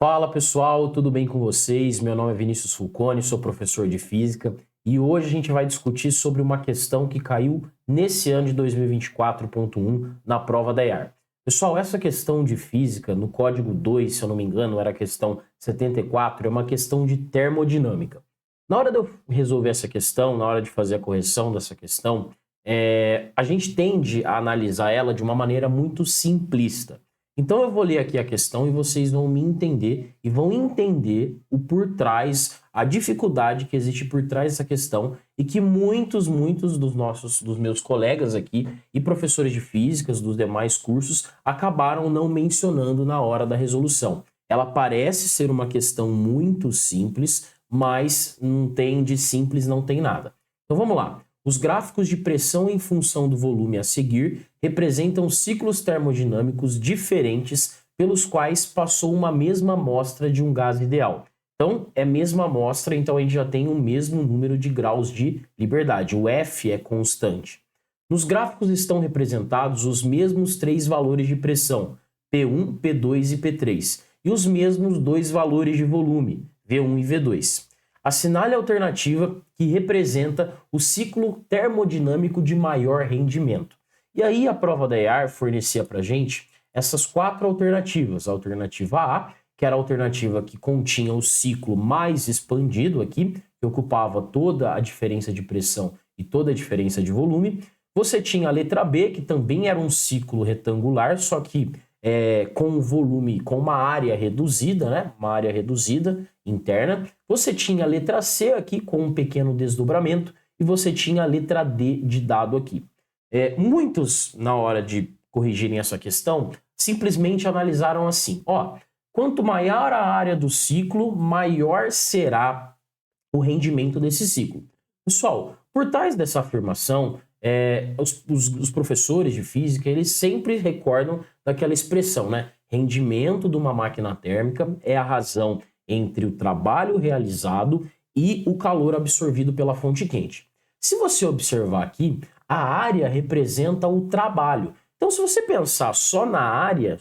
Fala pessoal, tudo bem com vocês? Meu nome é Vinícius Fulconi, sou professor de Física e hoje a gente vai discutir sobre uma questão que caiu nesse ano de 2024.1 na prova da IAR. Pessoal, essa questão de Física, no código 2, se eu não me engano, era a questão 74, é uma questão de termodinâmica. Na hora de eu resolver essa questão, na hora de fazer a correção dessa questão, a gente tende a analisar ela de uma maneira muito simplista. Então eu vou ler aqui a questão e vocês vão me entender e vão entender o por trás, a dificuldade que existe por trás dessa questão e que muitos dos meus colegas aqui e professores de físicas dos demais cursos acabaram não mencionando na hora da resolução. Ela parece ser uma questão muito simples, mas não tem de simples, não tem nada. Então vamos lá. Os gráficos de pressão em função do volume a seguir representam ciclos termodinâmicos diferentes pelos quais passou uma mesma amostra de um gás ideal. Então, é a mesma amostra, então a gente já tem o mesmo número de graus de liberdade. O F é constante. Nos gráficos estão representados os mesmos três valores de pressão, P1, P2 e P3, e os mesmos dois valores de volume, V1 e V2. Assinale a alternativa que representa o ciclo termodinâmico de maior rendimento. E aí a prova da IAR fornecia para a gente essas quatro alternativas. A alternativa A, que era a alternativa que continha o ciclo mais expandido aqui, que ocupava toda a diferença de pressão e toda a diferença de volume. Você tinha a letra B, que também era um ciclo retangular, só que com volume, com uma área reduzida, né? Uma área reduzida interna. Você tinha a letra C aqui com um pequeno desdobramento e você tinha a letra D de dado aqui. Muitos, na hora de corrigirem essa questão, simplesmente analisaram assim, ó, quanto maior a área do ciclo, maior será o rendimento desse ciclo. Pessoal, por trás dessa afirmação, os professores de física, eles sempre recordam daquela expressão, né? Rendimento de uma máquina térmica é a razão entre o trabalho realizado e o calor absorvido pela fonte quente. Se você observar aqui, a área representa o trabalho. Então, se você pensar só na área,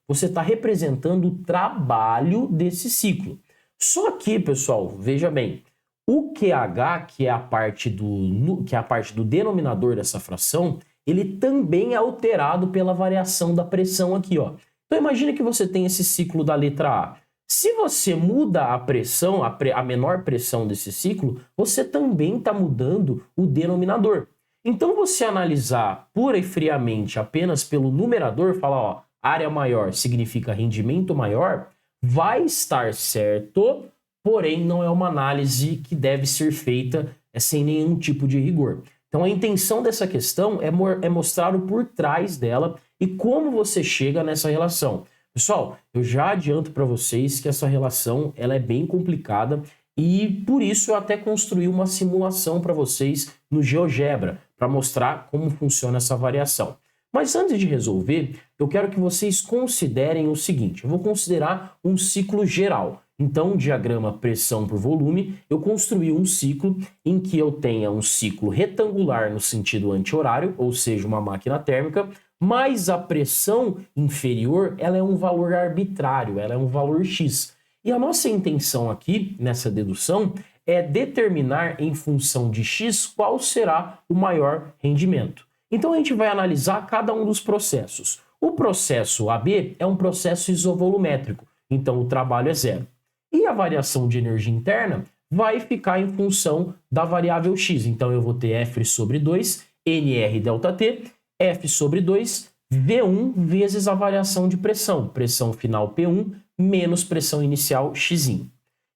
você está representando o trabalho desse ciclo. Só que, pessoal, veja bem, o QH, que é a parte do denominador dessa fração, ele também é alterado pela variação da pressão aqui, ó. Então imagine que você tem esse ciclo da letra A. Se você muda a pressão, a menor pressão desse ciclo, você também está mudando o denominador. Então você analisar pura e friamente apenas pelo numerador, falar, ó, área maior significa rendimento maior, vai estar certo, porém não é uma análise que deve ser feita sem nenhum tipo de rigor. Então a intenção dessa questão é mostrar o por trás dela e como você chega nessa relação. Pessoal, eu já adianto para vocês que essa relação ela é bem complicada e por isso eu até construí uma simulação para vocês no GeoGebra para mostrar como funciona essa variação. Mas antes de resolver, eu quero que vocês considerem o seguinte, eu vou considerar um ciclo geral. Então, o diagrama pressão por volume, eu construí um ciclo em que eu tenha um ciclo retangular no sentido anti-horário, ou seja, uma máquina térmica, mas a pressão inferior, ela é um valor arbitrário, ela é um valor X. E a nossa intenção aqui, nessa dedução, é determinar em função de X qual será o maior rendimento. Então, a gente vai analisar cada um dos processos. O processo AB é um processo isovolumétrico, então o trabalho é zero. E a variação de energia interna vai ficar em função da variável x. Então, eu vou ter F sobre 2, NR ΔT, F sobre 2, V1 vezes a variação de pressão. Pressão final P1 menos pressão inicial X.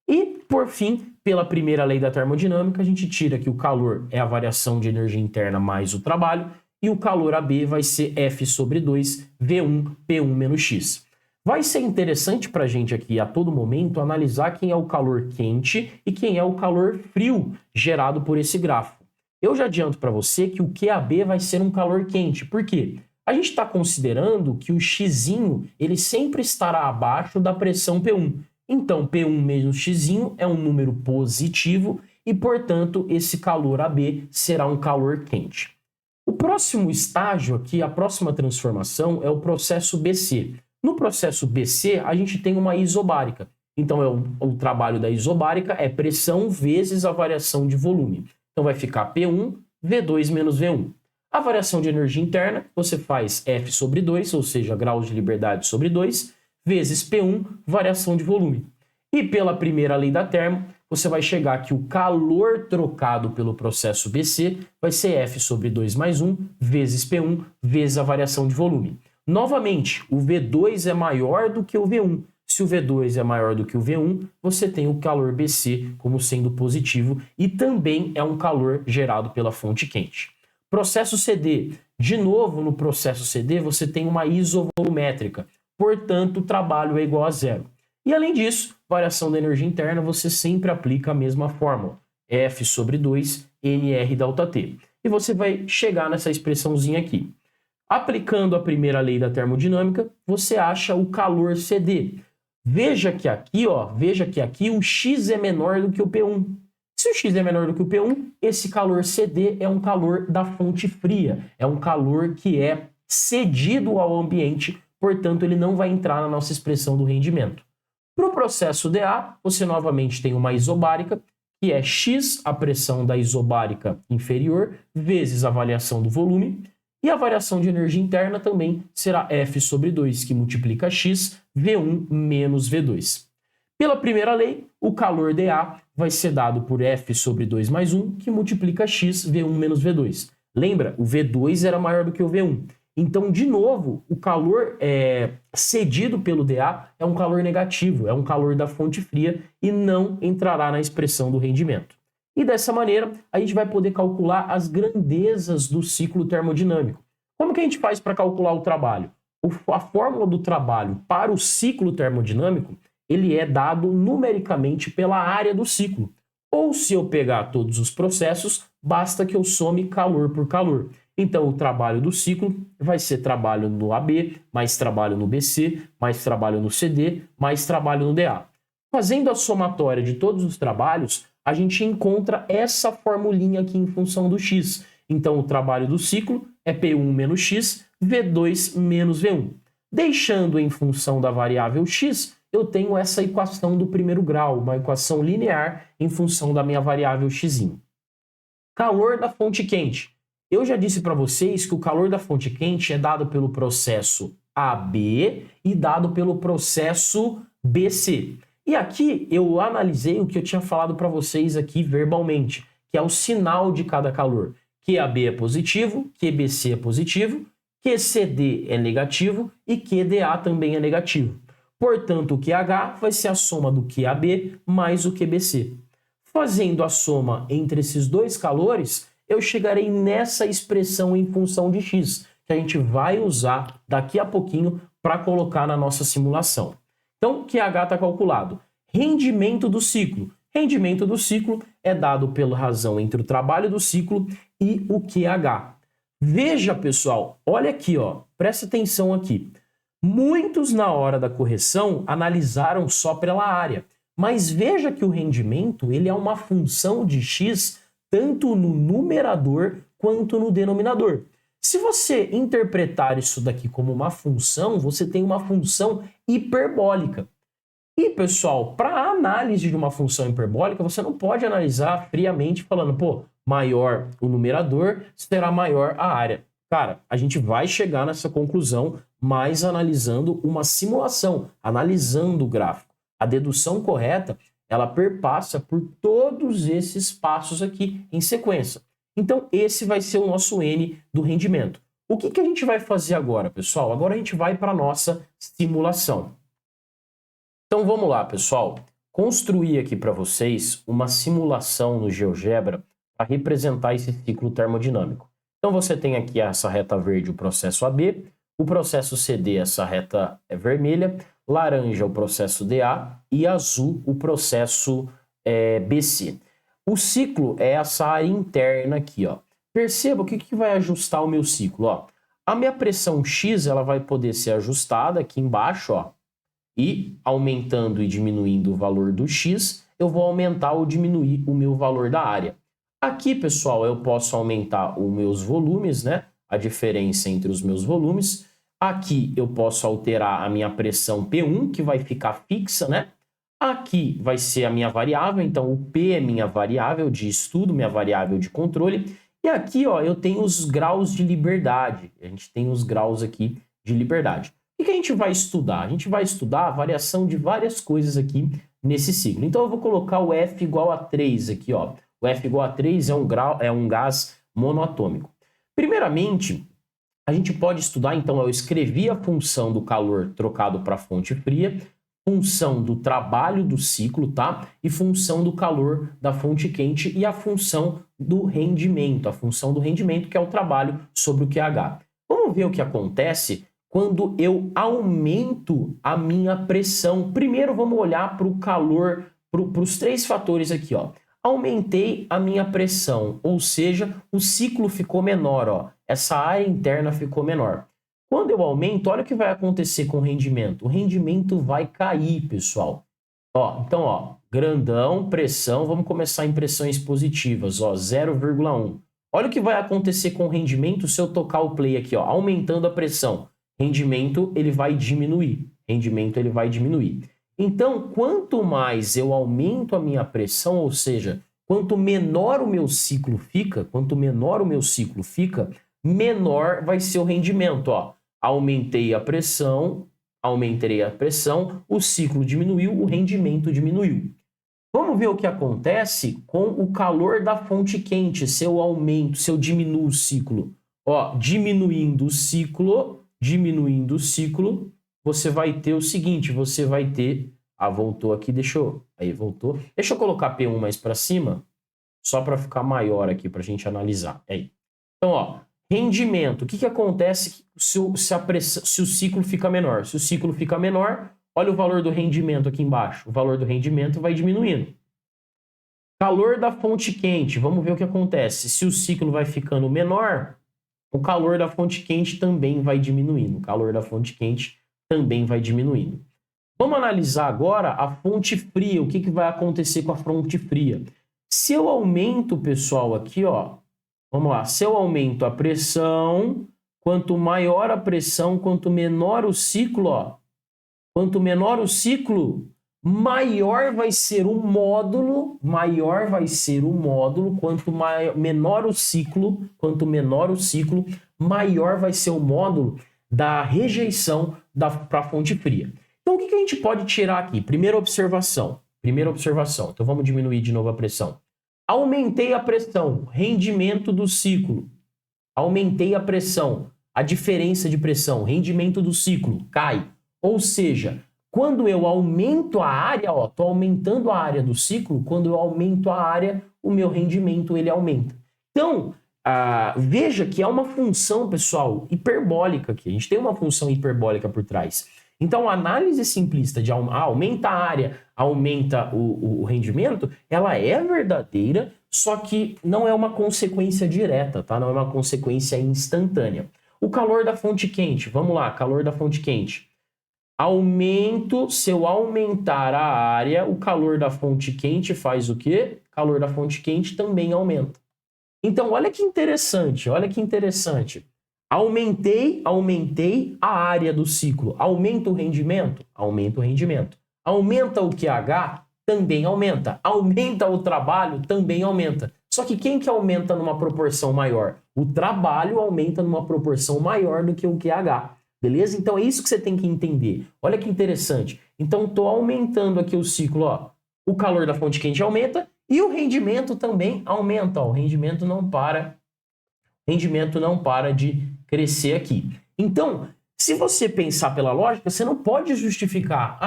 E, por fim, pela primeira lei da termodinâmica, a gente tira que o calor é a variação de energia interna mais o trabalho, e o calor AB vai ser F sobre 2, V1, P1 menos X. Vai ser interessante para a gente aqui, a todo momento, analisar quem é o calor quente e quem é o calor frio gerado por esse gráfico. Eu já adianto para você que o QAB vai ser um calor quente. Por quê? A gente está considerando que o X ele sempre estará abaixo da pressão P1. Então, P1 menos X é um número positivo e, portanto, esse calor AB será um calor quente. O próximo estágio aqui, a próxima transformação é o processo BC. No processo BC, a gente tem uma isobárica. Então, o trabalho da isobárica é pressão vezes a variação de volume. Então, vai ficar P1, V2 menos V1. A variação de energia interna, você faz F sobre 2, ou seja, graus de liberdade sobre 2, vezes P1, variação de volume. E pela primeira lei da termo, você vai chegar que o calor trocado pelo processo BC vai ser F sobre 2 mais 1, vezes P1, vezes a variação de volume. Novamente, o V2 é maior do que o V1. Se o V2 é maior do que o V1, você tem o calor BC como sendo positivo e também é um calor gerado pela fonte quente. Processo CD. De novo, no processo CD, você tem uma isovolumétrica, portanto, o trabalho é igual a zero. E além disso, variação da energia interna, você sempre aplica a mesma fórmula, F sobre 2, NR ΔT. E você vai chegar nessa expressãozinha aqui. Aplicando a primeira lei da termodinâmica, você acha o calor CD. Veja que aqui o X é menor do que o P1. Se o X é menor do que o P1, esse calor CD é um calor da fonte fria, é um calor que é cedido ao ambiente, portanto ele não vai entrar na nossa expressão do rendimento. Para o processo DA, você novamente tem uma isobárica, que é X, a pressão da isobárica inferior, vezes a variação do volume, e a variação de energia interna também será F sobre 2, que multiplica X, V1 menos V2. Pela primeira lei, o calor DA vai ser dado por F sobre 2 mais 1, que multiplica X, V1 menos V2. Lembra, o V2 era maior do que o V1. Então, de novo, o calor cedido pelo DA é um calor negativo, é um calor da fonte fria e não entrará na expressão do rendimento. E dessa maneira, a gente vai poder calcular as grandezas do ciclo termodinâmico. Como que a gente faz para calcular o trabalho? A fórmula do trabalho para o ciclo termodinâmico, ele é dado numericamente pela área do ciclo. Ou se eu pegar todos os processos, basta que eu some calor por calor. Então, o trabalho do ciclo vai ser trabalho no AB, mais trabalho no BC, mais trabalho no CD, mais trabalho no DA. Fazendo a somatória de todos os trabalhos, a gente encontra essa formulinha aqui em função do X. Então, o trabalho do ciclo é P1 menos X, V2 menos V1. Deixando em função da variável X, eu tenho essa equação do primeiro grau, uma equação linear em função da minha variável X. Calor da fonte quente. Eu já disse para vocês que o calor da fonte quente é dado pelo processo AB e dado pelo processo BC. E aqui eu analisei o que eu tinha falado para vocês aqui verbalmente, que é o sinal de cada calor. QAB é positivo, QBC é positivo, QCD é negativo e QDA também é negativo. Portanto, o QH vai ser a soma do QAB mais o QBC. Fazendo a soma entre esses dois calores, eu chegarei nessa expressão em função de X, que a gente vai usar daqui a pouquinho para colocar na nossa simulação. Então, QH está calculado. Rendimento do ciclo. Rendimento do ciclo é dado pela razão entre o trabalho do ciclo e o QH. Veja, pessoal, olha aqui, ó, presta atenção aqui. Muitos, na hora da correção, analisaram só pela área. Mas veja que o rendimento ele é uma função de X tanto no numerador quanto no denominador. Se você interpretar isso daqui como uma função, você tem uma função hiperbólica. E, pessoal, para a análise de uma função hiperbólica, você não pode analisar friamente falando, pô, maior o numerador, será maior a área. Cara, a gente vai chegar nessa conclusão mais analisando uma simulação, analisando o gráfico. A dedução correta, ela perpassa por todos esses passos aqui em sequência. Então, esse vai ser o nosso N do rendimento. O que a gente vai fazer agora, pessoal? Agora a gente vai para a nossa simulação. Então, vamos lá, pessoal. Construir aqui para vocês uma simulação no GeoGebra para representar esse ciclo termodinâmico. Então, você tem aqui essa reta verde, o processo AB, o processo CD, essa reta é vermelha, laranja, o processo DA e azul, o processo BC. O ciclo é essa área interna aqui, ó. Perceba o que vai ajustar o meu ciclo, ó. A minha pressão X, ela vai poder ser ajustada aqui embaixo, ó. E aumentando e diminuindo o valor do X, eu vou aumentar ou diminuir o meu valor da área. Aqui, pessoal, eu posso aumentar os meus volumes, né? A diferença entre os meus volumes. Aqui eu posso alterar a minha pressão P1, que vai ficar fixa, né? Aqui vai ser a minha variável, então o P é minha variável de estudo, minha variável de controle. E aqui, ó, eu tenho os graus de liberdade. A gente tem os graus aqui de liberdade. O que a gente vai estudar? A gente vai estudar a variação de várias coisas aqui nesse ciclo. Então eu vou colocar o F igual a 3 aqui, ó. O F igual a 3 é um gás monoatômico. Primeiramente, a gente pode estudar, então, eu escrevi a função do calor trocado para fonte fria, função do trabalho do ciclo, tá? E função do calor da fonte quente e a função do rendimento, que é o trabalho sobre o QH. Vamos ver o que acontece quando eu aumento a minha pressão. Primeiro vamos olhar para o calor, para os três fatores aqui, ó. Aumentei a minha pressão, ou seja, o ciclo ficou menor, ó. Essa área interna ficou menor. Quando eu aumento, olha o que vai acontecer com o rendimento. O rendimento vai cair, pessoal. Ó, então, ó, grandão, pressão, vamos começar em pressões positivas, ó, 0,1. Olha o que vai acontecer com o rendimento se eu tocar o play aqui, ó, aumentando a pressão. Rendimento, ele vai diminuir. Então, quanto mais eu aumento a minha pressão, ou seja, quanto menor o meu ciclo fica, menor vai ser o rendimento, ó. Aumentei a pressão, o ciclo diminuiu, o rendimento diminuiu. Vamos ver o que acontece com o calor da fonte quente, se eu diminuo o ciclo. Ó, diminuindo o ciclo, você vai ter o seguinte, voltou aqui, voltou. Deixa eu colocar P1 mais para cima, só para ficar maior aqui, para a gente analisar. Aí. Então, ó, rendimento, o que acontece se o ciclo fica menor? Se o ciclo fica menor, olha o valor do rendimento aqui embaixo. O valor do rendimento vai diminuindo. Calor da fonte quente, vamos ver o que acontece. Se o ciclo vai ficando menor, o calor da fonte quente também vai diminuindo. Vamos analisar agora a fonte fria. O que vai acontecer com a fonte fria? Se eu aumento, pessoal, aqui, ó, vamos lá, se eu aumento a pressão, quanto maior a pressão, quanto menor o ciclo, ó, maior vai ser o módulo, quanto menor o ciclo, maior vai ser o módulo da rejeição para a fonte fria. Então, o que a gente pode tirar aqui? Primeira observação. Então, vamos diminuir de novo a pressão. Aumentei a pressão, rendimento do ciclo. Aumentei a pressão, a diferença de pressão, rendimento do ciclo cai. Ou seja, quando eu aumento a área, ó, tô aumentando a área do ciclo, quando eu aumento a área, o meu rendimento ele aumenta. Então, veja que é uma função, pessoal, hiperbólica aqui. A gente tem uma função hiperbólica por trás. Então, a análise simplista de aumenta a área, aumenta o rendimento, ela é verdadeira, só que não é uma consequência direta, tá? Não é uma consequência instantânea. O calor da fonte quente, vamos lá, calor da fonte quente. Se eu aumentar a área, o calor da fonte quente faz o quê? O calor da fonte quente também aumenta. Então, olha que interessante. Aumentei a área do ciclo. Aumenta o rendimento? Aumenta o rendimento. Aumenta o QH? Também aumenta. Aumenta o trabalho? Também aumenta. Só que quem que aumenta numa proporção maior? O trabalho aumenta numa proporção maior do que o QH. Beleza? Então é isso que você tem que entender. Olha que interessante. Então estou aumentando aqui o ciclo, ó. O calor da fonte quente aumenta e o rendimento também aumenta, ó. O rendimento não para de crescer aqui. Então, se você pensar pela lógica, você não pode justificar,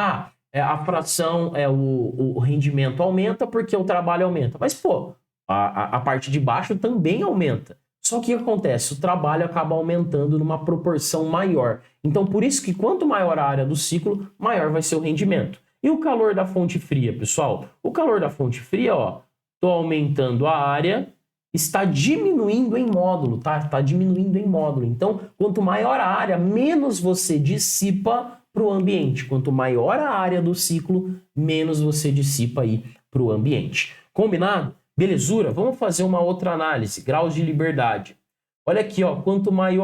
a fração, o rendimento aumenta porque o trabalho aumenta. Mas, pô, a parte de baixo também aumenta. Só que o que acontece? O trabalho acaba aumentando numa proporção maior. Então, por isso que quanto maior a área do ciclo, maior vai ser o rendimento. E o calor da fonte fria, pessoal? O calor da fonte fria, ó, tô aumentando a área, está diminuindo em módulo, tá? Está diminuindo em módulo. Então, quanto maior a área, menos você dissipa para o ambiente. Quanto maior a área do ciclo, menos você dissipa aí para o ambiente. Combinado? Belezura? Vamos fazer uma outra análise. Graus de liberdade. Olha aqui, ó, quanto mais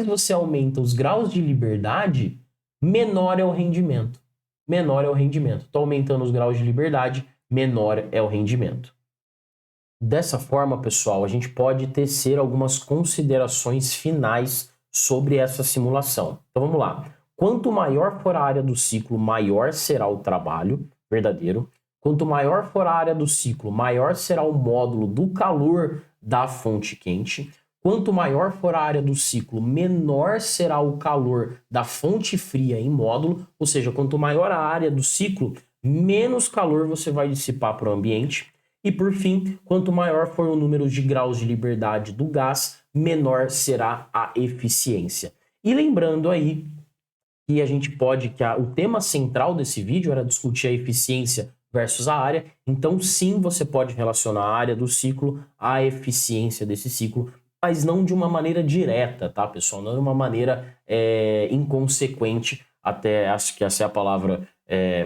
você aumenta os graus de liberdade, menor é o rendimento. Menor é o rendimento. Estou aumentando os graus de liberdade, menor é o rendimento. Dessa forma, pessoal, a gente pode tecer algumas considerações finais sobre essa simulação. Então vamos lá. Quanto maior for a área do ciclo, maior será o trabalho verdadeiro. Quanto maior for a área do ciclo, maior será o módulo do calor da fonte quente. Quanto maior for a área do ciclo, menor será o calor da fonte fria em módulo, ou seja, quanto maior a área do ciclo, menos calor você vai dissipar para o ambiente. E por fim, quanto maior for o número de graus de liberdade do gás, menor será a eficiência. E lembrando aí que a gente pode, o tema central desse vídeo era discutir a eficiência versus a área, então sim, você pode relacionar a área do ciclo à eficiência desse ciclo, mas não de uma maneira direta, tá, pessoal? Não de uma maneira inconsequente, até acho que essa é a palavra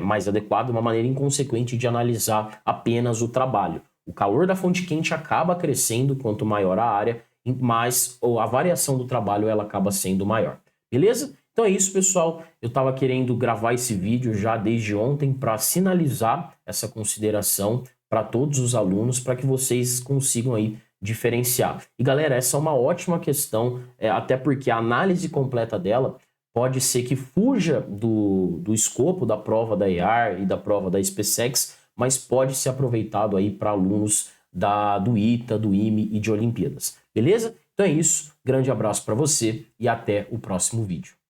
mais adequada, uma maneira inconsequente de analisar apenas o trabalho. O calor da fonte quente acaba crescendo quanto maior a área, mas a variação do trabalho ela acaba sendo maior. Beleza? Então é isso, pessoal. Eu estava querendo gravar esse vídeo já desde ontem para sinalizar essa consideração para todos os alunos, para que vocês consigam aí diferenciar. E galera, essa é uma ótima questão, até porque a análise completa dela pode ser que fuja do escopo da prova da EAR e da prova da SpaceX, mas pode ser aproveitado aí para alunos do ITA, do IME e de Olimpíadas. Beleza? Então é isso. Grande abraço para você e até o próximo vídeo.